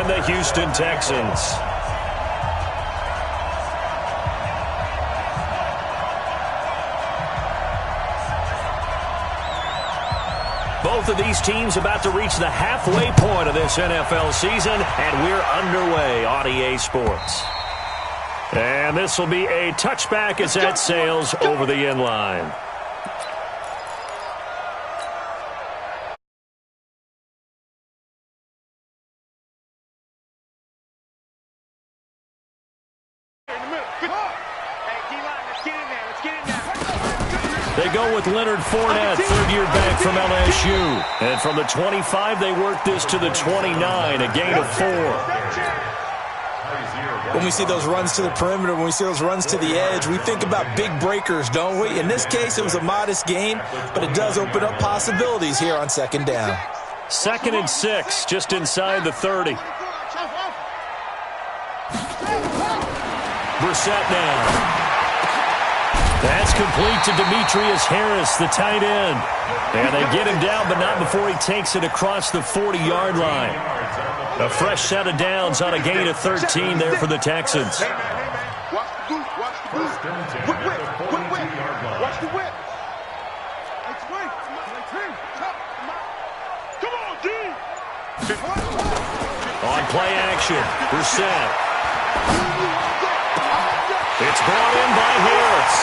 and the Houston Texans. Both of these teams about to reach the halfway point of this NFL season, and we're underway on EA Sports. And this will be a touchback as that sails over the end line. They go with Leonard Fournette, third-year back from LSU. And from the 25, they work this to the 29, a gain of 4. When we see those runs to the perimeter, when we see those runs to the edge, we think about big breakers, don't we? In this case, it was a modest gain, but it does open up possibilities here on second down. 2nd and 6, just inside the 30. Brissett now. That's complete to Demetrius Harris, the tight end. And they get him down, but not before he takes it across the 40-yard line. A fresh set of downs on a gain of 13 there for the Texans. Watch the whip. Come on, D. On play action, Brissett. It's brought in by Harris.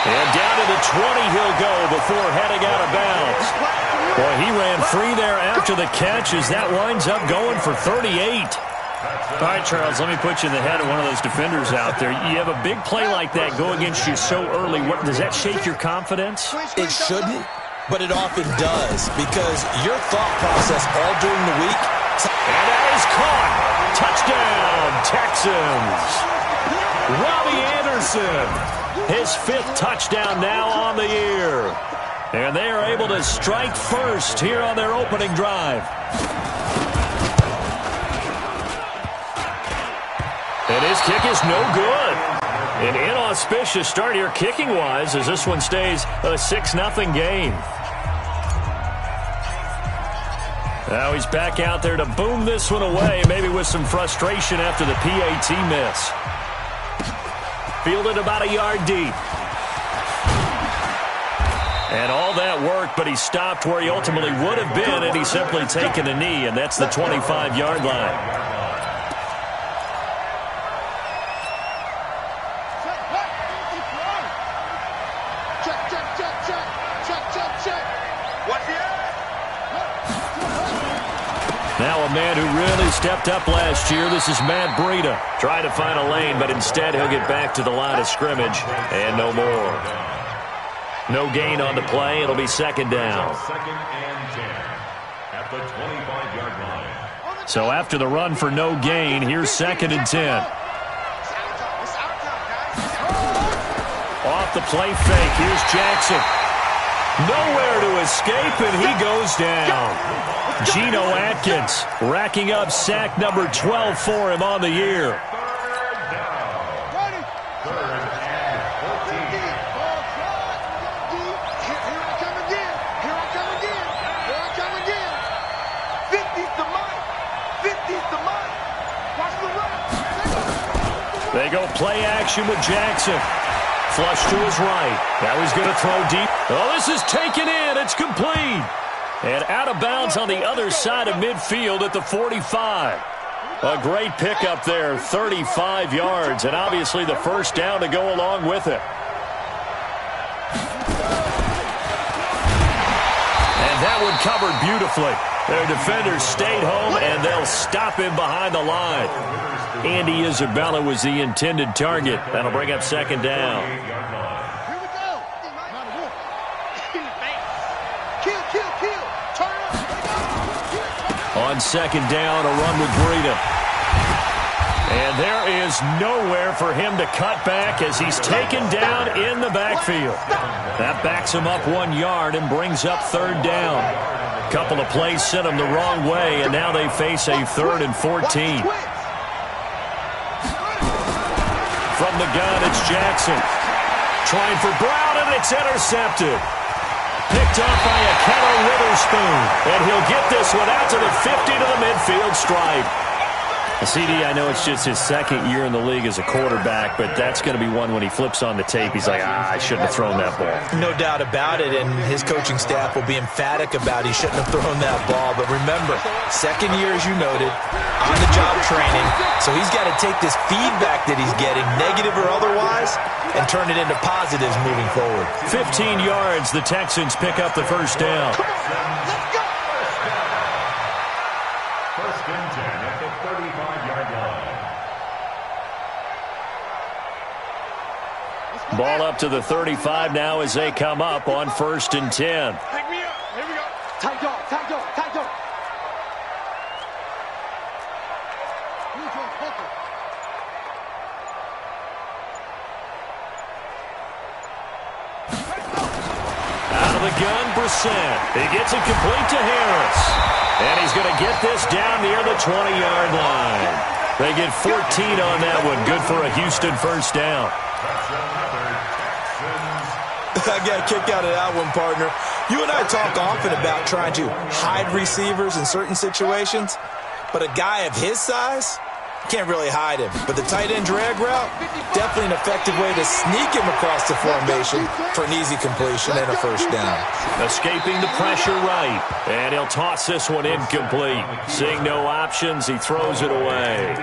And down to the 20 he'll go before heading out of bounds. Boy, he ran free there after the catch as that winds up going for 38. All right, Charles, let me put you in the head of one of those defenders out there. You have a big play like that go against you so early. Does that shake your confidence? It shouldn't, but it often does, because your thought process all during the week. And that is caught. Touchdown, Texans. Robbie Anderson, his 5th touchdown now on the year. And they are able to strike first here on their opening drive. And his kick is no good. An inauspicious start here kicking-wise as this one stays a 6-0 game. Now he's back out there to boom this one away, maybe with some frustration after the PAT miss. Fielded about a yard deep. And all that worked, but he stopped where he ultimately would have been had he simply taken a knee, and that's the 25-yard line. Now a man who really stepped up last year. This is Matt Breida. Trying to find a lane, but instead he'll get back to the line of scrimmage and no more. No gain on the play. It'll be 2nd down. 2nd and 10 at the 25-yard line. So after the run for no gain, here's 2nd and 10. Off the play fake. Here's Jackson. Nowhere to escape, and he goes down. Geno Atkins racking up sack number 12 for him on the year. They go play action with Jackson. Flush to his right. Now he's going to throw deep. Oh, this is taken in. It's complete. And out of bounds on the other side of midfield at the 45. A great pickup there, 35 yards, and obviously the first down to go along with it. And that one covered beautifully. Their defenders stayed home, and they'll stop him behind the line. Andy Isabella was the intended target. That'll bring up 2nd down. On 2nd down, a run with Breida. And there is nowhere for him to cut back as he's taken down in the backfield. That backs him up 1 yard and brings up 3rd down. A couple of plays sent him the wrong way, and now they face a 3rd and 14. From the gun, it's Jackson. Trying for Brown, and it's intercepted. Picked off by Akello Witherspoon. And he'll get this one out to the 50 to the midfield stripe. CD, I know it's just his second year in the league as a quarterback, but that's going to be one when he flips on the tape, he's like, I shouldn't have thrown that ball. No doubt about it, and his coaching staff will be emphatic about he shouldn't have thrown that ball. But remember, second year, as you noted, on-the-job training, so he's got to take this feedback that he's getting, negative or otherwise, and turn it into positives moving forward. 15 yards, the Texans pick up the first down. First and 10 at the 35-yard line. Ball up to the 35 now as they come up on first and 10. Pick me up. Here we go. Tight dog, tight dog, tight dog. Out of the gun, Brissett. He gets it complete to Harris. And he's going to get this down near the 20-yard line. They get 14 on that one. Good for a Houston first down. I got a kick out of that one, partner. You and I talk often about trying to hide receivers in certain situations, but a guy of his size can't really hide him. But the tight end drag route, definitely an effective way to sneak him across the formation for an easy completion and a first down. Escaping the pressure right, and he'll toss this one incomplete. Seeing no options, he throws it away.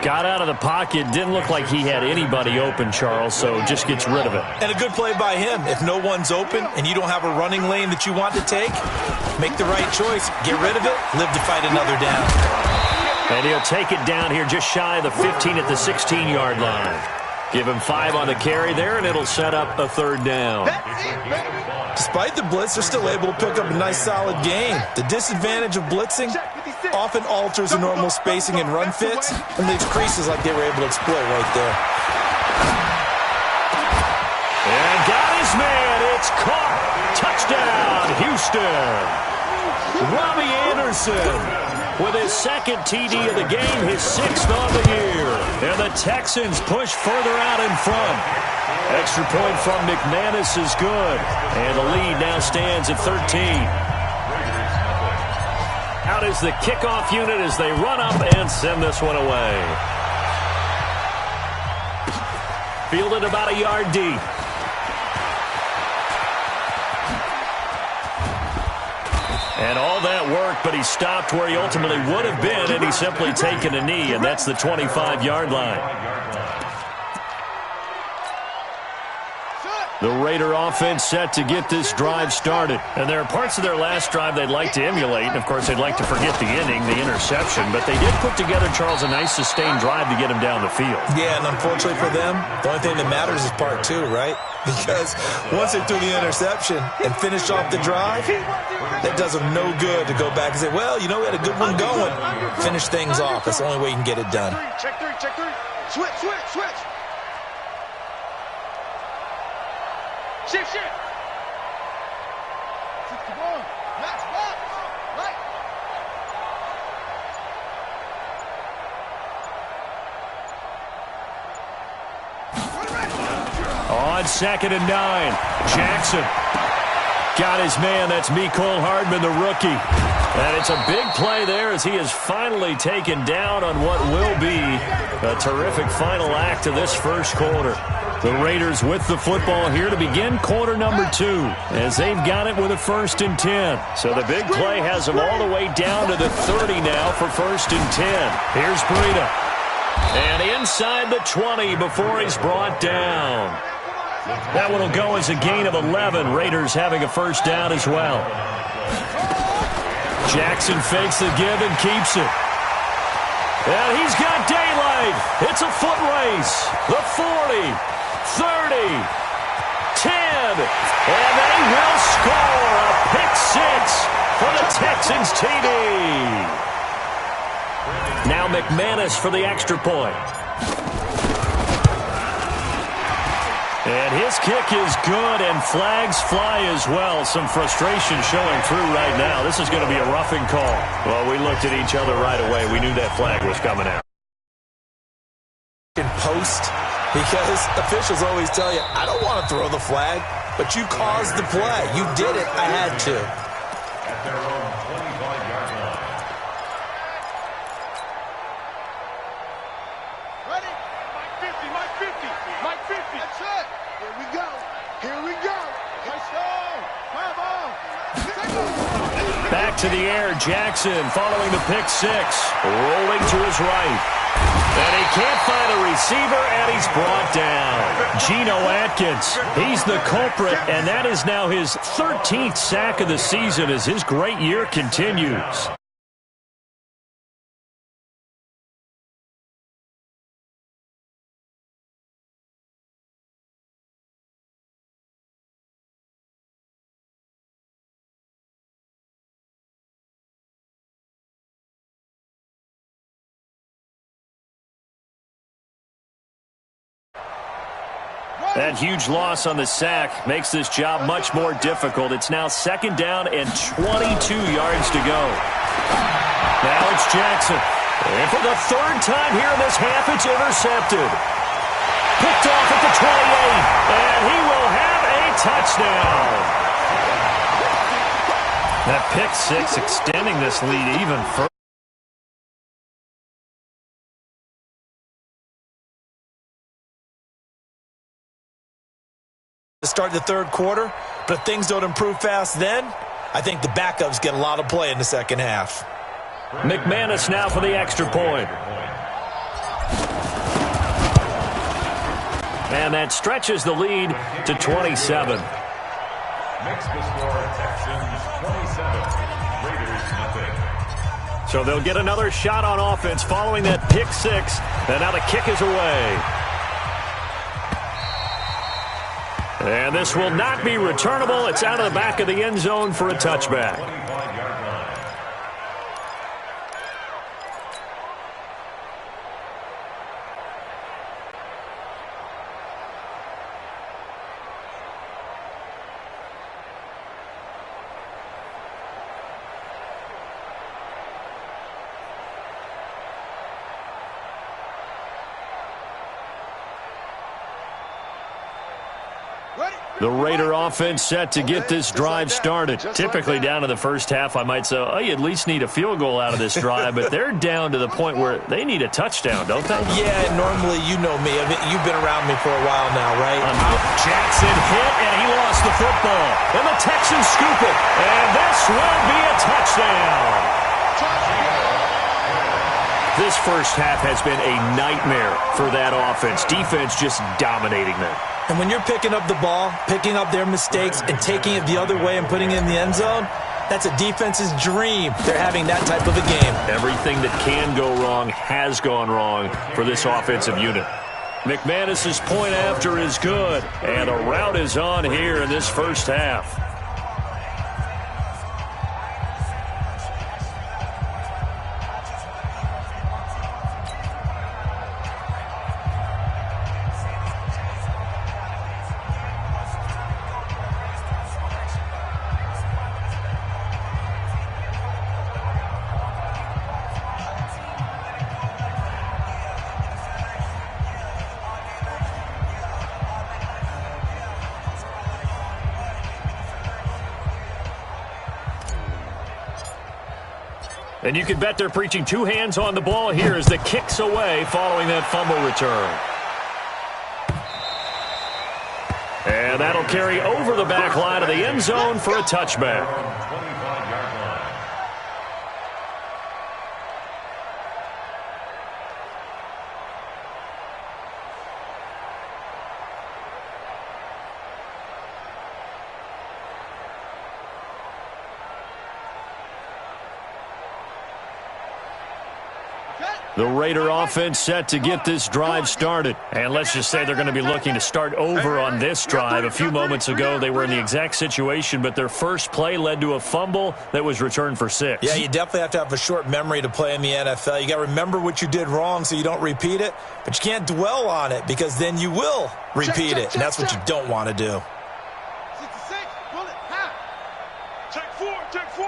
Got out of the pocket, didn't look like he had anybody open, Charles, so just gets rid of it. And a good play by him. If no one's open and you don't have a running lane that you want to take, make the right choice. Get rid of it, live to fight another down. And he'll take it down here just shy of the 15 at the 16-yard line. Give him 5 on the carry there, and it'll set up a third down. Despite the blitz, they're still able to pick up a nice, solid gain. The disadvantage of blitzing often alters the normal spacing and run fits and leaves creases like they were able to exploit right there. And got his man. It's caught. Touchdown, Houston. Robbie Anderson with his second TD of the game, his 6th on the year. And the Texans push further out in front. Extra point from McManus is good. And the lead now stands at 13. Out is the kickoff unit as they run up and send this one away. Fielded about a yard deep. And all that work, but he stopped where he ultimately would have been, and he's simply taken a knee, and that's the 25-yard line. The Raider offense set to get this drive started. And there are parts of their last drive they'd like to emulate. And, of course, they'd like to forget the inning, the interception. But they did put together, Charles, a nice sustained drive to get him down the field. Yeah, and unfortunately for them, the only thing that matters is part 2, right? Because once they threw the interception and finished off the drive, that does them no good to go back and say, well, you know, we had a good one going. Finish things off. That's the only way you can get it done. Check three, check three. Switch, switch, switch. Shift, shift. On 2nd and 9, Jackson got his man. That's Mecole Hardman, the rookie. And it's a big play there as he is finally taken down on what will be a terrific final act of this first quarter. The Raiders with the football here to begin quarter number 2 as they've got it with a 1st and 10. So the big play has them all the way down to the 30 now for 1st and 10. Here's Breida. And inside the 20 before he's brought down. That one will go as a gain of 11. Raiders having a first down as well. Jackson fakes the give and keeps it. And he's got daylight. It's a foot race. The 40, 30, 10. And they will score a pick 6 for the Texans TD. Now McManus for the extra point. And his kick is good, and flags fly as well. Some frustration showing through right now. This is going to be a roughing call. Well, we looked at each other right away. We knew that flag was coming out. In post, because officials always tell you, I don't want to throw the flag, but you caused the play. You did it. I had to. At their own 25-yard line. Ready? Mike 50, Mike 50, Mike 50. That's it. Here we go. Here we go. Let's go. Come on. Back to the air, Jackson following the pick six. Rolling to his right. And he can't find a receiver, and he's brought down. Geno Atkins, he's the culprit, and that is now his 13th sack of the season as his great year continues. That huge loss on the sack makes this job much more difficult. It's now second down and 22 yards to go. Now it's Jackson. And for the third time here in this half, it's intercepted. Picked off at the 28, and he will have a touchdown. That pick six extending this lead even further. To start the third quarter, but if things don't improve fast then, I think the backups get a lot of play in the second half. McManus now for the extra point. And that stretches the lead to 27. Makes the score Texans 27, Raiders nothing. So they'll get another shot on offense following that pick six. And now the kick is away. And this will not be returnable. It's out of the back of the end zone for a touchback. The Raider offense set to get this drive started. Typically down to the first half, I might say, oh, you at least need a field goal out of this drive, but they're down to the point where they need a touchdown, don't they? Yeah, normally you know me. I mean, you've been around me for a while now, right? Jackson hit, and he lost the football. And the Texans scoop it, and this will be a touchdown. This first half has been a nightmare for that offense. Defense just dominating them. And when you're picking up the ball, picking up their mistakes, and taking it the other way and putting it in the end zone, that's a defense's dream. They're having that type of a game. Everything that can go wrong has gone wrong for this offensive unit. McManus's point after is good, and a rout is on here in this first half. And you can bet they're preaching two hands on the ball here as the kick's away following that fumble return. And that'll carry over the back line of the end zone for a touchback. The Raider offense set to get this drive started. And let's just say they're going to be looking to start over on this drive. A few moments ago, they were in the exact situation, but their first play led to a fumble that was returned for 6. Yeah, you definitely have to have a short memory to play in the NFL. You got to remember what you did wrong so you don't repeat it, but you can't dwell on it because then you will repeat it, and that's what you don't want to do. 66, pull it, half. Check 4, check 4.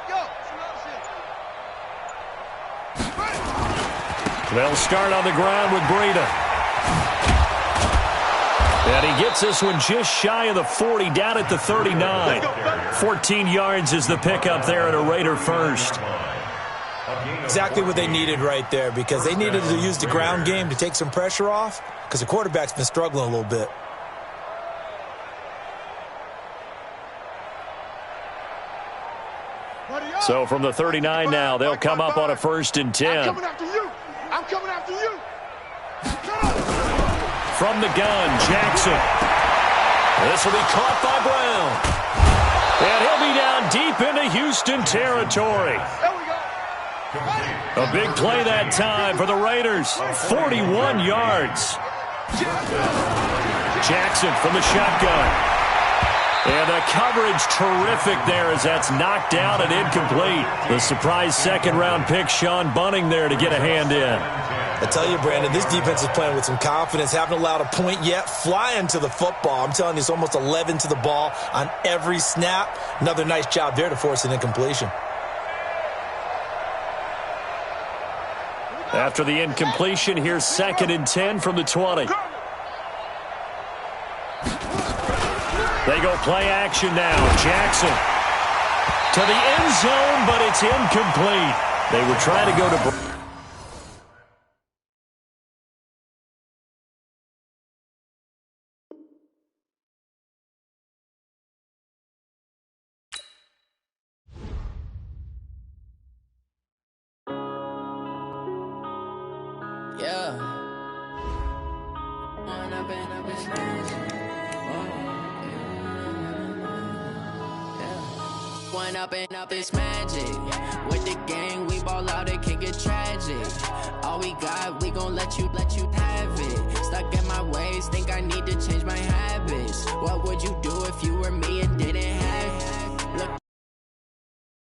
Go. They'll start on the ground with Breida. And he gets this one just shy of the 40, down at the 39. 14 yards is the pickup there at a Raider first. Exactly what they needed right there, because they needed to use the ground game to take some pressure off, because the quarterback's been struggling a little bit. So from the 39 now, they'll come up on a 1st and 10. I'm coming after you. I'm coming after you. From the gun, Jackson. This will be caught by Brown. And he'll be down deep into Houston territory. There we go. A big play that time for the Raiders. 41 yards. Jackson from the shotgun. And the coverage terrific there as that's knocked down and incomplete. The surprise second-round pick, Sean Bunting, there to get a hand in. I tell you, Brandon, this defense is playing with some confidence. Haven't allowed a point yet. Flying to the football. I'm telling you, it's almost 11 to the ball on every snap. Another nice job there to force an incompletion. After the incompletion, here's 2nd and 10 from the 20. They go play action now. Jackson to the end zone, but it's incomplete. They were trying to go to... Up this magic with the gang, we ball out, it can get tragic. All we got, we gon' let you have it. Stuck in my ways, think I need to change my habits. What would you do if you were me and didn't have